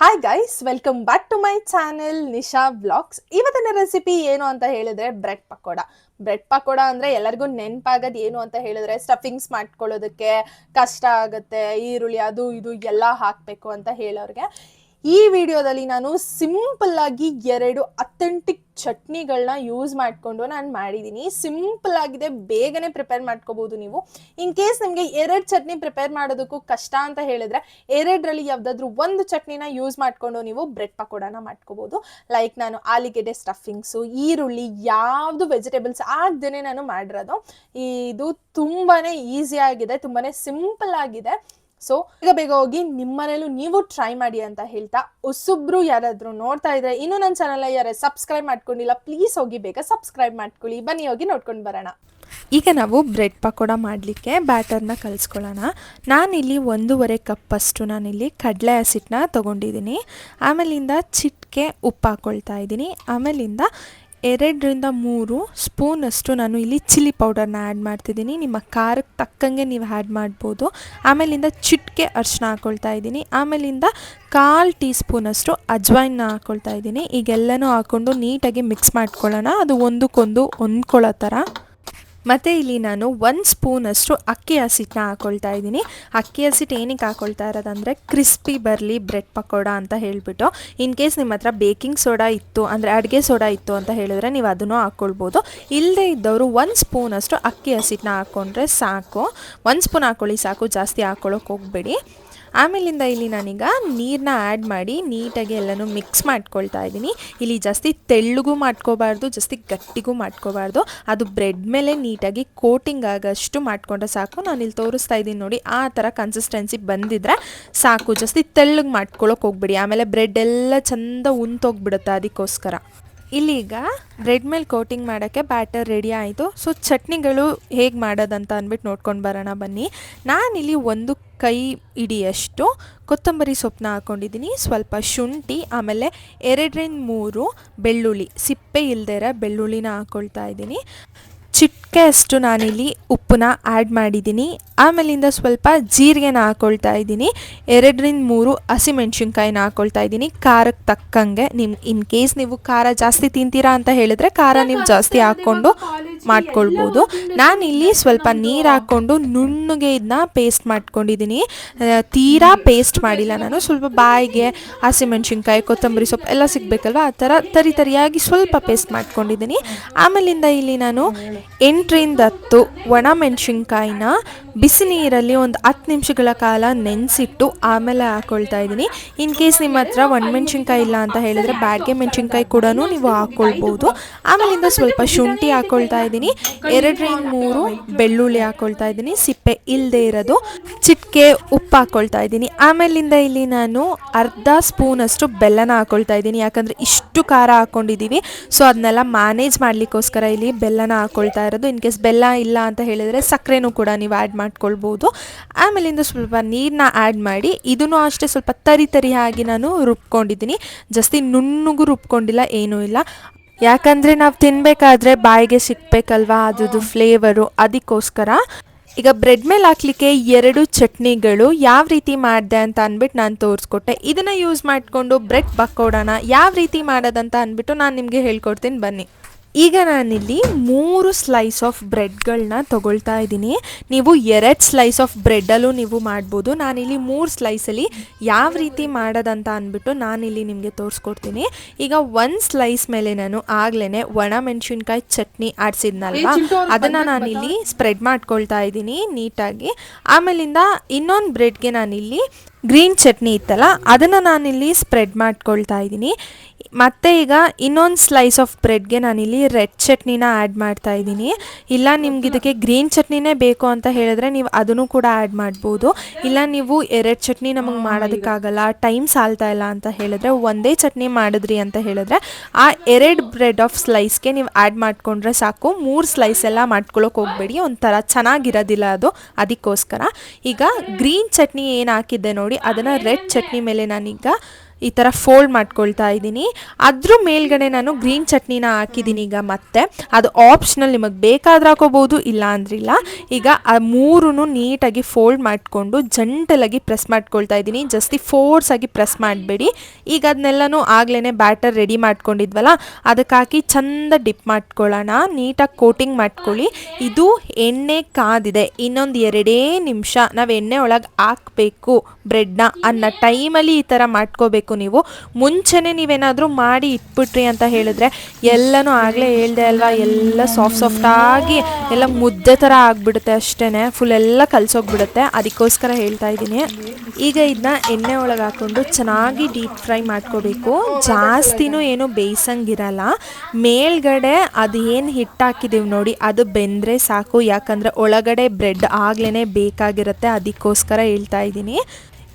Hi guys, welcome back to my channel Nisha vlogs. ಇವತ್ತಿನ recipe ಏನು ಅಂತ ಹೇಳಿದ್ರೆ ಬ್ರೆಡ್ ಪಕೋಡ. ಬ್ರೆಡ್ ಪಕೋಡ ಅಂದ್ರೆ ಎಲ್ಲರಿಗೂ ನೆನಪಾಗೋದು ಏನು ಅಂತ ಹೇಳಿದ್ರೆ ಸ್ಟಫಿಂಗ್ಸ್ ಮಾಡ್ಕೊಳ್ಳೋದಕ್ಕೆ ಕಷ್ಟ ಆಗುತ್ತೆ, ಈರುಳ್ಳಿ ಅದು ಇದು ಎಲ್ಲ ಹಾಕಬೇಕು ಅಂತ ಹೇಳೋರಿಗೆ. ಈ ವಿಡಿಯೋದಲ್ಲಿ ನಾನು ಸಿಂಪಲ್ ಆಗಿ 2 ಅಥೆಂಟಿಕ್ ಚಟ್ನಿಗಳನ್ನ ಯೂಸ್ ಮಾಡಿಕೊಂಡು ನಾನು ಮಾಡಿದ್ದೀನಿ. ಸಿಂಪಲ್ ಆಗಿದೆ, ಬೇಗನೆ ಪ್ರಿಪೇರ್ ಮಾಡ್ಕೋಬಹುದು ನೀವು. ಇನ್ ಕೇಸ್ ನಿಮಗೆ 2 ಚಟ್ನಿ ಪ್ರಿಪೇರ್ ಮಾಡೋದಕ್ಕೂ ಕಷ್ಟ ಅಂತ ಹೇಳಿದ್ರೆ 2ರಲ್ಲಿ ಯಾವ್ದಾದ್ರು ಒಂದು ಚಟ್ನಿನ ಯೂಸ್ ಮಾಡಿಕೊಂಡು ನೀವು ಬ್ರೆಡ್ ಪಕೋಡನ ಮಾಡ್ಕೋಬಹುದು. ಲೈಕ್ ನಾನು ಆಲೂಗೆಡ್ಡೆ ಸ್ಟಫಿಂಗ್ಸು, ಈರುಳ್ಳಿ, ಯಾವುದು ವೆಜಿಟೇಬಲ್ಸ್ ಆಗ್ದೇನೆ ನಾನು ಮಾಡಿರೋದು. ಇದು ತುಂಬಾನೇ ಈಸಿ ಆಗಿದೆ, ತುಂಬಾನೇ ಸಿಂಪಲ್ ಆಗಿದೆ. ಸೊ ಈಗ ಬೇಗ ಹೋಗಿ ನಿಮ್ಮನೇಲೂ ನೀವು ಟ್ರೈ ಮಾಡಿ ಅಂತ ಹೇಳ್ತಾ, ಹೊಸಬ್ರು ಯಾರಾದ್ರೂ ನೋಡ್ತಾ ಇದ್ರೆ ಇನ್ನೂ ನನ್ನ ಚಾನಲ್ ಯಾರು ಸಬ್ಸ್ಕ್ರೈಬ್ ಮಾಡ್ಕೊಂಡಿಲ್ಲ, ಪ್ಲೀಸ್ ಹೋಗಿ ಬೇಗ ಸಬ್ಸ್ಕ್ರೈಬ್ ಮಾಡ್ಕೊಳ್ಳಿ. ಬನ್ನಿ ಹೋಗಿ ನೋಡ್ಕೊಂಡು ಬರೋಣ. ಈಗ ನಾವು ಬ್ರೆಡ್ ಪಕೋಡ ಮಾಡಲಿಕ್ಕೆ ಬ್ಯಾಟರ್ನ ಕಲಿಸ್ಕೊಳ್ಳೋಣ. ನಾನಿಲ್ಲಿ 1.5 ಕಪ್ಪಷ್ಟು ನಾನಿಲ್ಲಿ ಕಡಲೆ ಹಸಿಟ್ಟನ್ನ ತೊಗೊಂಡಿದ್ದೀನಿ. ಆಮೇಲಿಂದ ಚಿಟಿಕೆ ಉಪ್ಪು ಹಾಕ್ಕೊಳ್ತಾ ಇದ್ದೀನಿ. ಆಮೇಲಿಂದ 2-3 ಸ್ಪೂನಷ್ಟು ನಾನು ಇಲ್ಲಿ ಚಿಲ್ಲಿ ಪೌಡರ್ನ ಆ್ಯಡ್ ಮಾಡ್ತಿದ್ದೀನಿ. ನಿಮ್ಮ ಖಾರಕ್ಕೆ ತಕ್ಕಂಗೆ ನೀವು ಆ್ಯಡ್ ಮಾಡ್ಬೋದು. ಆಮೇಲಿಂದ ಚಿಟಿಕೆ ಅರಿಶಿನ ಹಾಕ್ಕೊಳ್ತಾ ಇದ್ದೀನಿ. ಆಮೇಲಿಂದ 1/4 ಟೀ ಸ್ಪೂನಷ್ಟು ಅಜ್ವೈನ್ನ ಹಾಕ್ಕೊಳ್ತಾ ಇದ್ದೀನಿ. ಈಗೆಲ್ಲನೂ ಹಾಕ್ಕೊಂಡು ನೀಟಾಗಿ ಮಿಕ್ಸ್ ಮಾಡ್ಕೊಳ್ಳೋಣ, ಅದು ಒಂದಕ್ಕೊಂದು ಹೊಂದ್ಕೊಳ್ಳೋ ಥರ. ಮತ್ತು ಇಲ್ಲಿ ನಾನು 1 ಸ್ಪೂನಷ್ಟು ಅಕ್ಕಿ ಹಸಿಟ್ಟನ್ನ ಹಾಕ್ಕೊಳ್ತಾ ಇದ್ದೀನಿ. ಅಕ್ಕಿ ಹಸಿಟ್ಟು ಏನಕ್ಕೆ ಹಾಕ್ಕೊಳ್ತಾ ಇರೋದಂದರೆ ಕ್ರಿಸ್ಪಿ ಬರಲಿ ಬ್ರೆಡ್ ಪಕೋಡ ಅಂತ ಹೇಳಿಬಿಟ್ಟು. ಇನ್ ಕೇಸ್ ನಿಮ್ಮ ಹತ್ರ ಬೇಕಿಂಗ್ ಸೋಡಾ ಇತ್ತು, ಅಂದರೆ ಅಡುಗೆ ಸೋಡಾ ಇತ್ತು ಅಂತ ಹೇಳಿದ್ರೆ ನೀವು ಅದನ್ನು ಹಾಕ್ಕೊಳ್ಬೋದು. ಇಲ್ಲದೇ ಇದ್ದವರು 1 ಸ್ಪೂನಷ್ಟು ಅಕ್ಕಿ ಹಸಿಟ್ಟನ್ನ ಹಾಕ್ಕೊಂಡ್ರೆ ಸಾಕು. 1 ಸ್ಪೂನ್ ಹಾಕ್ಕೊಳ್ಳಿ ಸಾಕು, ಜಾಸ್ತಿ ಹಾಕ್ಕೊಳ್ಳೋಕೆ ಹೋಗಬೇಡಿ. ಆಮೇಲಿಂದ ಇಲ್ಲಿ ನಾನೀಗ ನೀರನ್ನ ಆ್ಯಡ್ ಮಾಡಿ ನೀಟಾಗಿ ಎಲ್ಲನೂ ಮಿಕ್ಸ್ ಮಾಡ್ಕೊಳ್ತಾ ಇದ್ದೀನಿ. ಇಲ್ಲಿ ಜಾಸ್ತಿ ತೆಳ್ಳಗೂ ಮಾಡ್ಕೋಬಾರ್ದು, ಜಾಸ್ತಿ ಗಟ್ಟಿಗೂ ಮಾಡ್ಕೋಬಾರ್ದು. ಅದು ಬ್ರೆಡ್ ಮೇಲೆ ನೀಟಾಗಿ ಕೋಟಿಂಗ್ ಆಗೋಷ್ಟು ಮಾಡ್ಕೊಂಡ್ರೆ ಸಾಕು. ನಾನಿಲ್ಲಿ ತೋರಿಸ್ತಾ ಇದ್ದೀನಿ ನೋಡಿ, ಆ ಥರ ಕನ್ಸಿಸ್ಟೆನ್ಸಿ ಬಂದಿದ್ರೆ ಸಾಕು. ಜಾಸ್ತಿ ತೆಳ್ಳಗೆ ಮಾಡ್ಕೊಳ್ಳೋಕೆ ಹೋಗ್ಬಿಡಿ, ಆಮೇಲೆ ಬ್ರೆಡ್ ಎಲ್ಲ ಚೆಂದ ಉಂತೋಗ್ಬಿಡುತ್ತೆ. ಅದಕ್ಕೋಸ್ಕರ ಇಲ್ಲೀಗ ಬ್ರೆಡ್ ಮೇಲೆ ಕೋಟಿಂಗ್ ಮಾಡೋಕ್ಕೆ ಬ್ಯಾಟರ್ ರೆಡಿ ಆಯಿತು. ಸೊ ಚಟ್ನಿಗಳು ಹೇಗೆ ಮಾಡೋದಂತ ಅಂದ್ಬಿಟ್ಟು ನೋಡ್ಕೊಂಡು ಬರೋಣ ಬನ್ನಿ. ನಾನಿಲ್ಲಿ 1 ಕೈ ಹಿಡಿಯಷ್ಟು ಕೊತ್ತಂಬರಿ ಸೊಪ್ಪನ್ನ ಹಾಕ್ಕೊಂಡಿದ್ದೀನಿ, ಸ್ವಲ್ಪ ಶುಂಠಿ, ಆಮೇಲೆ 2-3 ಬೆಳ್ಳುಳ್ಳಿ, ಸಿಪ್ಪೆ ಇಲ್ಲದೇ ಇರೋ ಬೆಳ್ಳುಳ್ಳಿನ ಹಾಕ್ಕೊಳ್ತಾ ಇದ್ದೀನಿ. ಚಿಟಿಕೆ ಅಷ್ಟು ನಾನಿಲ್ಲಿ ಉಪ್ಪನ್ನ ಆ್ಯಡ್ ಮಾಡಿದ್ದೀನಿ. ಆಮೇಲಿಂದ ಸ್ವಲ್ಪ ಜೀರಿಗೆನ ಹಾಕ್ಕೊಳ್ತಾ ಇದ್ದೀನಿ. 2-3 ಹಸಿಮೆಣ್ಸಿನ್ಕಾಯಿನ ಹಾಕ್ಕೊಳ್ತಾ ಇದ್ದೀನಿ, ಖಾರಕ್ಕೆ ತಕ್ಕಂಗೆ. ಇನ್ ಕೇಸ್ ನೀವು ಖಾರ ಜಾಸ್ತಿ ತಿಂತೀರಾ ಅಂತ ಹೇಳಿದ್ರೆ ಖಾರ ನೀವು ಜಾಸ್ತಿ ಹಾಕ್ಕೊಂಡು ಮಾಡ್ಕೊಳ್ಬೋದು. ನಾನಿಲ್ಲಿ ಸ್ವಲ್ಪ ನೀರು ಹಾಕ್ಕೊಂಡು ನುಣ್ಣಗೆ ಇದನ್ನ ಪೇಸ್ಟ್ ಮಾಡ್ಕೊಂಡಿದ್ದೀನಿ. ತೀರಾ ಪೇಸ್ಟ್ ಮಾಡಿಲ್ಲ ನಾನು, ಸ್ವಲ್ಪ ಬಾಯಿಗೆ ಹಸಿಮೆಣ್ಸಿನ್ಕಾಯಿ, ಕೊತ್ತಂಬರಿ ಸೊಪ್ಪು ಎಲ್ಲ ಸಿಗಬೇಕಲ್ವ, ಆ ಥರ ತರಿಯಾಗಿ ಸ್ವಲ್ಪ ಪೇಸ್ಟ್ ಮಾಡ್ಕೊಂಡಿದ್ದೀನಿ. ಆಮೇಲಿಂದ ಇಲ್ಲಿ ನಾನು 8-10 ಒಣ ಮೆಣಸಿನ್ಕಾಯಿನ ಬಿಸಿ ನೀರಲ್ಲಿ ಒಂದು 10 ನಿಮಿಷಗಳ ಕಾಲ ನೆನೆಸಿಟ್ಟು ಆಮೇಲೆ ಹಾಕ್ಕೊಳ್ತಾ ಇದ್ದೀನಿ. ಇನ್ ಕೇಸ್ ನಿಮ್ಮ ಹತ್ರ ಒಣಮೆಣ್ಸಿನ್ಕಾಯಿ ಇಲ್ಲ ಅಂತ ಹೇಳಿದ್ರೆ ಬ್ಯಾಡ್ಗೆ ಮೆಣಸಿನ್ಕಾಯಿ ಕೂಡ ನೀವು ಹಾಕ್ಕೊಳ್ಬೋದು. ಆಮೇಲಿಂದ ಸ್ವಲ್ಪ ಶುಂಠಿ ಹಾಕ್ಕೊಳ್ತಾ ಇದ್ದೀನಿ, 2-3 ಬೆಳ್ಳುಳ್ಳಿ ಹಾಕ್ಕೊಳ್ತಾ ಇದ್ದೀನಿ, ಸಿಪ್ಪೆ ಇಲ್ಲದೆ ಇರೋದು, ಚಿಟಿಕೆ ಉಪ್ಪು ಹಾಕ್ಕೊಳ್ತಾ ಇದ್ದೀನಿ. ಆಮೇಲಿಂದ ಇಲ್ಲಿ ನಾನು ಅರ್ಧ ಸ್ಪೂನಷ್ಟು ಬೆಲ್ಲನ ಹಾಕ್ಕೊಳ್ತಾ ಇದ್ದೀನಿ, ಯಾಕಂದರೆ ಇಷ್ಟು ಖಾರ ಹಾಕ್ಕೊಂಡಿದ್ದೀವಿ. ಸೊ ಅದನ್ನೆಲ್ಲ ಮ್ಯಾನೇಜ್ ಮಾಡಲಿಕ್ಕೋಸ್ಕರ ಇಲ್ಲಿ ಬೆಲ್ಲನ ಹಾಕ್ಕೊಳ್ತಾ ಇರೋದು. ಇನ್ ಕೇಸ್ ಬೆಲ್ಲ ಇಲ್ಲ ಅಂತ ಹೇಳಿದರೆ ಸಕ್ಕರೆನೂ ಕೂಡ ನೀವು ಆ್ಯಡ್ ಮಾಡ್ಕೊಳ್ಬೋದು. ಆಮೇಲಿಂದ ಸ್ವಲ್ಪ ನೀರನ್ನ ಆ್ಯಡ್ ಮಾಡಿ ಇದನ್ನು ಅಷ್ಟೇ ಸ್ವಲ್ಪ ತರಿಯಾಗಿ ನಾನು ರುಬ್ಕೊಂಡಿದ್ದೀನಿ. ಜಾಸ್ತಿ ನುಣ್ಣಗೂ ರುಬ್ಕೊಂಡಿಲ್ಲ, ಏನೂ ಇಲ್ಲ. ಯಾಕಂದರೆ ನಾವು ತಿನ್ನಬೇಕಾದ್ರೆ ಬಾಯಿಗೆ ಸಿಕ್ಕಬೇಕಲ್ವಾ ಅದ್ರದ್ದು ಫ್ಲೇವರು, ಅದಕ್ಕೋಸ್ಕರ. ಈಗ ಬ್ರೆಡ್ ಮೇಲೆ ಹಾಕ್ಲಿಕ್ಕೆ 2 ಚಟ್ನಿಗಳು ಯಾವ ರೀತಿ ಮಾಡಿದೆ ಅಂತ ಅಂದ್ಬಿಟ್ಟು ನಾನು ತೋರಿಸ್ಕೊಟ್ಟೆ. ಇದನ್ನು ಯೂಸ್ ಮಾಡಿಕೊಂಡು ಬ್ರೆಡ್ ಪಕೋಡನ ಯಾವ ರೀತಿ ಮಾಡೋದಂತ ಅಂದ್ಬಿಟ್ಟು ನಾನು ನಿಮಗೆ ಹೇಳ್ಕೊಡ್ತೀನಿ ಬನ್ನಿ. ಈಗ ನಾನಿಲ್ಲಿ 3 ಸ್ಲೈಸ್ ಆಫ್ ಬ್ರೆಡ್ಗಳನ್ನ ತೊಗೊಳ್ತಾ ಇದ್ದೀನಿ. ನೀವು 2 ಸ್ಲೈಸ್ ಆಫ್ ಬ್ರೆಡ್ಡಲ್ಲೂ ನೀವು ಮಾಡ್ಬೋದು. ನಾನಿಲ್ಲಿ 3 ಸ್ಲೈಸಲ್ಲಿ ಯಾವ ರೀತಿ ಮಾಡೋದಂತ ಅಂದ್ಬಿಟ್ಟು ನಾನಿಲ್ಲಿ ನಿಮಗೆ ತೋರಿಸ್ಕೊಡ್ತೀನಿ. ಈಗ 1 ಸ್ಲೈಸ್ ಮೇಲೆ ನಾನು ಆಗಲೇ ಒಣ ಮೆಣಸಿನ್ಕಾಯಿ ಚಟ್ನಿ ಆಡಿಸಿದ್ನಲ್ವ, ಅದನ್ನು ನಾನಿಲ್ಲಿ ಸ್ಪ್ರೆಡ್ ಮಾಡ್ಕೊಳ್ತಾ ಇದ್ದೀನಿ ನೀಟಾಗಿ. ಆಮೇಲಿಂದ ಇನ್ನೊಂದು ಬ್ರೆಡ್ಗೆ ನಾನಿಲ್ಲಿ ಗ್ರೀನ್ ಚಟ್ನಿ ಇತ್ತಲ್ಲ ಅದನ್ನು ನಾನಿಲ್ಲಿ ಸ್ಪ್ರೆಡ್ ಮಾಡ್ಕೊಳ್ತಾ ಇದ್ದೀನಿ. ಮತ್ತು ಈಗ ಇನ್ನೊಂದು ಸ್ಲೈಸ್ ಆಫ್ ಬ್ರೆಡ್ಗೆ ನಾನಿಲ್ಲಿ ರೆಡ್ ಚಟ್ನಿನ ಆ್ಯಡ್ ಮಾಡ್ತಾ ಇದ್ದೀನಿ. ಇಲ್ಲ ನಿಮ್ಗೆ ಇದಕ್ಕೆ ಗ್ರೀನ್ ಚಟ್ನಿನೇ ಬೇಕು ಅಂತ ಹೇಳಿದ್ರೆ ನೀವು ಅದನ್ನು ಕೂಡ ಆ್ಯಡ್ ಮಾಡ್ಬೋದು. ಇಲ್ಲ ನೀವು 2 ಚಟ್ನಿ ನಮಗೆ ಮಾಡೋದಕ್ಕಾಗಲ್ಲ, ಟೈಮ್ ಸಾಲ್ತಾ ಇಲ್ಲ ಅಂತ ಹೇಳಿದ್ರೆ ಒಂದೇ ಚಟ್ನಿ ಮಾಡಿದ್ರಿ ಅಂತ ಹೇಳಿದ್ರೆ ಆ 2 ಬ್ರೆಡ್ ಆಫ್ ಸ್ಲೈಸ್ಗೆ ನೀವು ಆ್ಯಡ್ ಮಾಡಿಕೊಂಡ್ರೆ ಸಾಕು. 3 ಸ್ಲೈಸ್ ಎಲ್ಲ ಮಾಡ್ಕೊಳ್ಳೋಕೆ ಹೋಗಬೇಡಿ, ಒಂಥರ ಚೆನ್ನಾಗಿರೋದಿಲ್ಲ ಅದು, ಅದಕ್ಕೋಸ್ಕರ. ಈಗ ಗ್ರೀನ್ ಚಟ್ನಿ ಏನು ಹಾಕಿದ್ದೆ ನೋಡಿ, ಅದನ್ನು ರೆಡ್ ಚಟ್ನಿ ಮೇಲೆ ನಾನೀಗ ಈ ಥರ ಫೋಲ್ಡ್ ಮಾಡ್ಕೊಳ್ತಾ ಇದ್ದೀನಿ. ಅದ್ರ ಮೇಲ್ಗಡೆ ನಾನು ಗ್ರೀನ್ ಚಟ್ನಿನ ಹಾಕಿದ್ದೀನಿ. ಈಗ ಮತ್ತೆ ಅದು ಆಪ್ಷನಲ್, ನಿಮಗೆ ಬೇಕಾದ್ರೆ ಹಾಕೋಬೋದು, ಇಲ್ಲ ಅಂದ್ರಿಲ್ಲ. ಈಗ ಆ ಮೂರೂ ನೀಟಾಗಿ ಫೋಲ್ಡ್ ಮಾಡಿಕೊಂಡು ಜಂಟಲಾಗಿ ಪ್ರೆಸ್ ಮಾಡ್ಕೊಳ್ತಾ ಇದ್ದೀನಿ. ಜಾಸ್ತಿ ಫೋರ್ಸ್ ಆಗಿ ಪ್ರೆಸ್ ಮಾಡಬೇಡಿ. ಈಗ ಅದನ್ನೆಲ್ಲನೂ ಆಗ್ಲೇ ಬ್ಯಾಟರ್ ರೆಡಿ ಮಾಡ್ಕೊಂಡಿದ್ವಲ್ಲ ಅದಕ್ಕೆ ಹಾಕಿ ಚಂದ ಡಿಪ್ ಮಾಡ್ಕೊಳ್ಳೋಣ. ನೀಟಾಗಿ ಕೋಟಿಂಗ್ ಮಾಡ್ಕೊಳ್ಳಿ. ಇದು ಎಣ್ಣೆ ಕಾದಿದೆ, ಇನ್ನೊಂದು 2 ನಿಮಿಷ ನಾವು ಎಣ್ಣೆ ಒಳಗೆ ಹಾಕಬೇಕು ಬ್ರೆಡ್ನ ಅನ್ನೋ ಟೈಮಲ್ಲಿ ಈ ಥರ ಮಾಡ್ಕೋಬೇಕು. ನೀವು ಮುಂಚೆನೇ ನೀವೇನಾದರೂ ಮಾಡಿ ಇಟ್ಬಿಟ್ರಿ ಅಂತ ಹೇಳಿದ್ರೆ ಎಲ್ಲನೂ ಆಗಲೇ ಹೇಳ್ದೆ ಅಲ್ವಾ, ಎಲ್ಲ ಸಾಫ್ಟಾಗಿ ಎಲ್ಲ ಮುದ್ದೆ ಥರ ಆಗಿಬಿಡುತ್ತೆ ಅಷ್ಟೇ, ಫುಲ್ ಎಲ್ಲ ಕಲಸೋಗ್ಬಿಡುತ್ತೆ. ಅದಕ್ಕೋಸ್ಕರ ಹೇಳ್ತಾ ಇದ್ದೀನಿ. ಈಗ ಇದನ್ನ ಎಣ್ಣೆ ಒಳಗೆ ಹಾಕ್ಕೊಂಡು ಚೆನ್ನಾಗಿ ಡೀಪ್ ಫ್ರೈ ಮಾಡ್ಕೋಬೇಕು. ಜಾಸ್ತಿನೂ ಏನು ಬೇಯಿಸಂಗಿರಲ್ಲ. ಮೇಲ್ಗಡೆ ಅದು ಏನು ಹಿಟ್ಟು ಹಾಕಿದ್ದೀವಿ ನೋಡಿ ಅದು ಬೆಂದರೆ ಸಾಕು, ಯಾಕಂದರೆ ಒಳಗಡೆ ಬ್ರೆಡ್ ಆಗ್ಲೇ ಬೇಕಾಗಿರುತ್ತೆ. ಅದಕ್ಕೋಸ್ಕರ ಹೇಳ್ತಾ ಇದ್ದೀನಿ.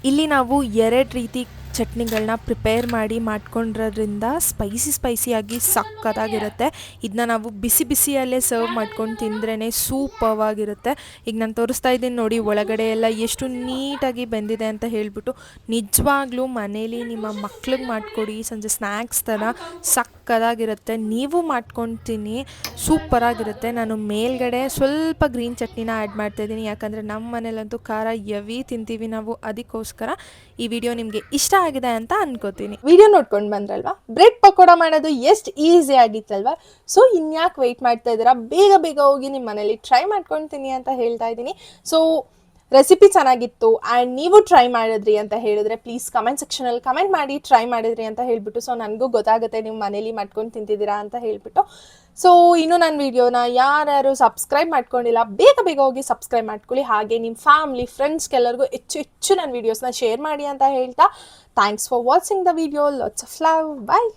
ಇಲ್ಲಿ ನಾವು 2 ರೀತಿ ಚಟ್ನಿಗಳನ್ನ ಪ್ರಿಪೇರ್ ಮಾಡಿ ಮಾಡ್ಕೊಂಡಿರೋದ್ರಿಂದ ಸ್ಪೈಸಿಯಾಗಿ ಸಕ್ಕತ್ತಾಗಿರುತ್ತೆ. ಇದನ್ನ ನಾವು ಬಿಸಿಯಲ್ಲೇ ಸರ್ವ್ ಮಾಡ್ಕೊಂಡು ತಿಂದ್ರೇ ಸೂಪರ್ವಾಗಿರುತ್ತೆ. ಈಗ ನಾನು ತೋರಿಸ್ತಾ ಇದ್ದೀನಿ ನೋಡಿ, ಒಳಗಡೆ ಎಲ್ಲ ಎಷ್ಟು ನೀಟಾಗಿ ಬೆಂದಿದೆ ಅಂತ ಹೇಳ್ಬಿಟ್ಟು. ನಿಜವಾಗ್ಲೂ ಮನೇಲಿ ನಿಮ್ಮ ಮಕ್ಳಿಗೆ ಮಾಡಿಕೊಡಿ, ಸಂಜೆ ಸ್ನ್ಯಾಕ್ಸ್ ಥರ ಸಕ್ಕತ್ತಾಗಿರುತ್ತೆ. ನೀವು ಮಾಡ್ಕೊಂಡು ತಿನ್ನಿ, ಸೂಪರಾಗಿರುತ್ತೆ. ನಾನು ಮೇಲ್ಗಡೆ ಸ್ವಲ್ಪ ಗ್ರೀನ್ ಚಟ್ನಿನ ಆ್ಯಡ್ ಮಾಡ್ತಾಯಿದ್ದೀನಿ, ಯಾಕಂದರೆ ನಮ್ಮ ಮನೇಲಂತೂ ಖಾರ ಹೆವಿ ತಿಂತೀವಿ ನಾವು. ಅದಕ್ಕೋಸ್ಕರ ಈ ವಿಡಿಯೋ ನಿಮಗೆ ಇಷ್ಟ ಆಗಿದೆ ಅಂತ ಅನ್ಕೋತೀನಿ. ವಿಡಿಯೋ ನೋಡ್ಕೊಂಡು ಬಂದ್ರಲ್ವಾ, ಬ್ರೆಡ್ ಪಕೋಡ ಮಾಡೋದು ಎಷ್ಟು ಈಸಿ ಆಗಿತ್ತಲ್ವಾ. ಸೊ ಇನ್ಯಾಕೆ ವೆಯ್ಟ್ ಮಾಡ್ತಾ ಇದ್ದೀರಾ, ಬೇಗ ಹೋಗಿ ನಿಮ್ಮ ಮನೇಲಿ ಟ್ರೈ ಮಾಡ್ಕೊಳ್ತೀನಿ ಅಂತ ಹೇಳ್ತಾ ಇದ್ದೀನಿ. ಸೊ ರೆಸಿಪಿ ಚೆನ್ನಾಗಿತ್ತು ಆ್ಯಂಡ್ ನೀವು ಟ್ರೈ ಮಾಡಿದ್ರಿ ಅಂತ ಹೇಳಿದ್ರೆ ಪ್ಲೀಸ್ ಕಮೆಂಟ್ ಸೆಕ್ಷನಲ್ಲಿ ಕಮೆಂಟ್ ಮಾಡಿ ಟ್ರೈ ಮಾಡಿದ್ರಿ ಅಂತ ಹೇಳ್ಬಿಟ್ಟು. ಸೊ ನನಗೂ ಗೊತ್ತಾಗುತ್ತೆ ನೀವು ಮನೇಲಿ ಮಾಡ್ಕೊಂಡು ತಿಂತಿದ್ದೀರಾ ಅಂತ ಹೇಳ್ಬಿಟ್ಟು. ಸೊ ಇನ್ನು ನನ್ನ ವಿಡಿಯೋನ ಯಾರ್ಯಾರು ಸಬ್ಸ್ಕ್ರೈಬ್ ಮಾಡ್ಕೊಂಡಿಲ್ಲ ಬೇಗ ಹೋಗಿ ಸಬ್ಸ್ಕ್ರೈಬ್ ಮಾಡ್ಕೊಳ್ಳಿ. ಹಾಗೆ ನಿಮ್ಮ ಫ್ಯಾಮಿಲಿ ಫ್ರೆಂಡ್ಸ್ಗೆಲ್ಲರಿಗೂ ಹೆಚ್ಚು ನನ್ನ ವೀಡಿಯೋಸ್ನ ಶೇರ್ ಮಾಡಿ ಅಂತ ಹೇಳ್ತಾ, thanks for watching the video. Lots of love. Bye.